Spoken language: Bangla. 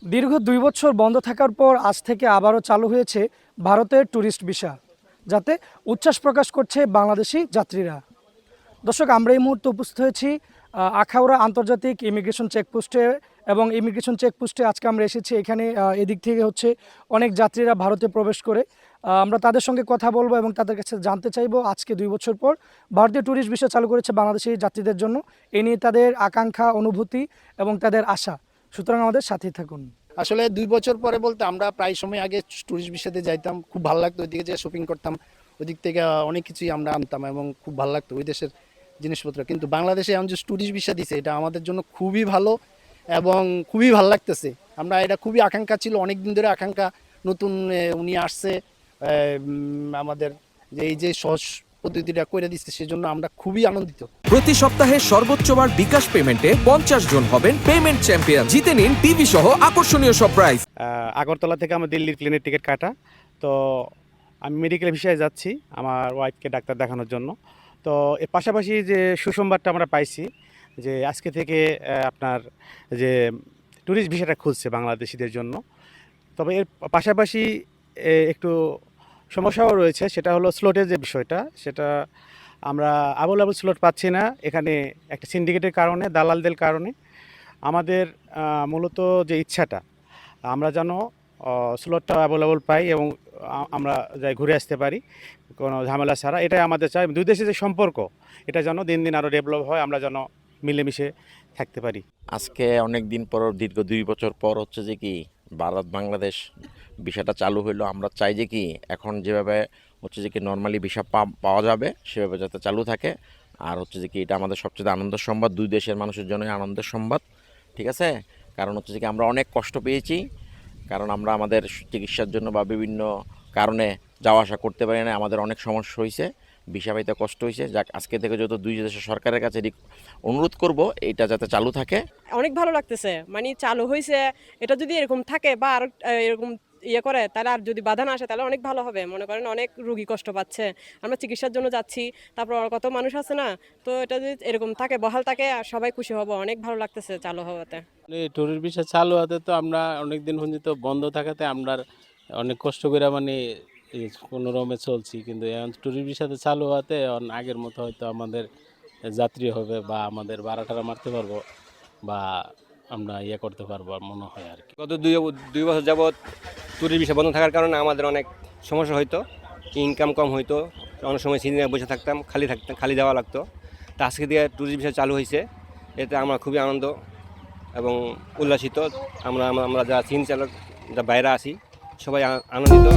দীর্ঘ ২ বছর বন্ধ থাকার পর আজ থেকে আবারও চালু হয়েছে ভারতের ট্যুরিস্ট ভিসা, যাতে উচ্ছ্বাস প্রকাশ করছে বাংলাদেশি যাত্রীরা। দর্শক, আমরা এই মুহূর্তে উপস্থিত হয়েছি আখাউড়া আন্তর্জাতিক ইমিগ্রেশন চেকপোস্টে, এবং ইমিগ্রেশন চেকপোস্টে আজকে আমরা এসেছি। এখানে এদিক থেকে অনেক যাত্রীরা ভারতে প্রবেশ করে। আমরা তাদের সঙ্গে কথা বলবো এবং তাদের কাছে জানতে চাইবো আজকে ২ বছর পর ভারতীয় ট্যুরিস্ট ভিসা চালু করেছে বাংলাদেশি যাত্রীদের জন্য, এ নিয়ে তাদের আকাঙ্ক্ষা, অনুভূতি এবং তাদের আশা। সুতরাং আমাদের সাথেই থাকুন। আসলে 2 বছর পরে বলতে আমরা প্রায় সময় আগে ট্যুরিস্ট ভিসাতে যাইতাম, খুব ভালো লাগতো। ওইদিকে যে শপিং করতাম, ওইদিক থেকে অনেক কিছুই আমরা আনতাম এবং খুব ভালো লাগতো ওই দেশের জিনিসপত্র। কিন্তু বাংলাদেশে এখন যে ট্যুরিস্ট ভিসা দিছে, এটা আমাদের জন্য খুবই ভালো এবং খুবই ভালো লাগতেছে। আমরা এটা খুবই আকাঙ্ক্ষা ছিল, অনেক দিন ধরে আকাঙ্ক্ষা। নতুন উনি আসছে আমাদের যে এই যে সহজ পদ্ধতিটা করে দিচ্ছে, সেজন্য আমরা খুবই আনন্দিত। প্রতি সপ্তাহে সর্বোচ্চবার বিকাশ পেমেন্টে 50 জন হবেন পেমেন্ট চ্যাম্পিয়ন। জিতে নিন টিভি সহ আকর্ষণীয় সব প্রাইজ। আগরতলা থেকে আমার দিল্লির প্লেনের টিকিট কাটা। তো আমি মেডিকেল ভিসায় যাচ্ছি আমার ওয়াইফকে ডাক্তার দেখানোর জন্য। তো এর পাশাপাশি যে সুসংবাদটা আমরা পাইছি যে আজকে থেকে আপনার যে ট্যুরিস্ট ভিসাটা খুলছে বাংলাদেশিদের জন্য। তবে এর পাশাপাশি একটু সমস্যাও রয়েছে, সেটা হলো স্লটের যে বিষয়টা, সেটা আমরা অ্যাভেলেবল স্লট পাচ্ছি না এখানে। একটা সিন্ডিকেটের কারণে, দালালদের কারণে আমাদের মূলত যে ইচ্ছাটা আমরা যেন স্লটটা অ্যাভেলেবল পাই এবং আমরা যাই ঘুরে আসতে পারি কোনো ঝামেলা ছাড়া, এটাই আমাদের চাই। দুই দেশের যে সম্পর্ক, এটা যেন দিন দিন আরও ডেভেলপ হয়, আমরা যেন মিলেমিশে থাকতে পারি। আজকে অনেক দিন পর, দীর্ঘ 2 বছর পর হচ্ছে যে কি ভারত বাংলাদেশ ভিসাটা চালু হইলো। আমরা চাই যে কি এখন যেভাবে হচ্ছে যে কি নর্মালি ভিসা পাওয়া যাবে সেভাবে যাতে চালু থাকে। আর হচ্ছে যে কি এটা আমাদের সবচেয়ে আনন্দের সংবাদ, দুই দেশের মানুষের জন্যই আনন্দের সংবাদ, ঠিক আছে? কারণ হচ্ছে যে কি আমরা অনেক কষ্ট পেয়েছি, কারণ আমরা আমাদের চিকিৎসার জন্য বা বিভিন্ন কারণে যাওয়া আসা করতে পারি না, আমাদের অনেক সমস্যা হয়েছে, ভিসা পাইতে কষ্ট হয়েছে। যাক, আজকে থেকে যত দুই দেশের সরকারের কাছে অনুরোধ করব এইটা যাতে চালু থাকে। অনেক ভালো লাগতেছে, মানে চালু হয়েছে, এটা যদি এরকম থাকে বা আর এরকম ইয়ে করে, তাহলে আর যদি বাধা না আসে তাহলে অনেক ভালো হবে। মনে করেন অনেক রুগী কষ্ট পাচ্ছে, আমরা চিকিৎসার জন্য যাচ্ছি, তারপর কত মানুষ আছে না, তো এটা যদি এরকম থাকে, বহাল থাকে, সবাই খুশি হব। অনেক ভালো লাগতেছে চালু হওয়াতে। এই ট্যুরিস্ট ভিসা চালু হতে তো আমরা অনেক দিন পর্যন্ত বন্ধ থাকাতে আমরা অনেক কষ্ট করে মানে কোনোরকমে চলছি, কিন্তু এখন ট্যুরিস্ট ভিসাতে চালু হওয়াতে আগের মতো হয়তো আমাদের যাত্রী হবে বা আমাদের ভাড়াটা মারতে পারবো বা আমরা ইয়ে করতে পারবো মনে হয় আর কি। গত দুই বছর যাবৎ ট্যুরিস্ট ভিসা বন্ধ থাকার কারণে আমাদের অনেক সমস্যা হইতো, ইনকাম কম হইতো, অনেক সময় সিজনে বসে থাকতাম, খালি যাওয়া লাগতো। তা আজকে দিয়ে ট্যুরিস্ট ভিসা চালু হয়েছে, এতে আমরা খুবই আনন্দ এবং উল্লাসিত। আমরা যারা চিন চালক, যা বাইরে আছি, সবাই আনন্দিত।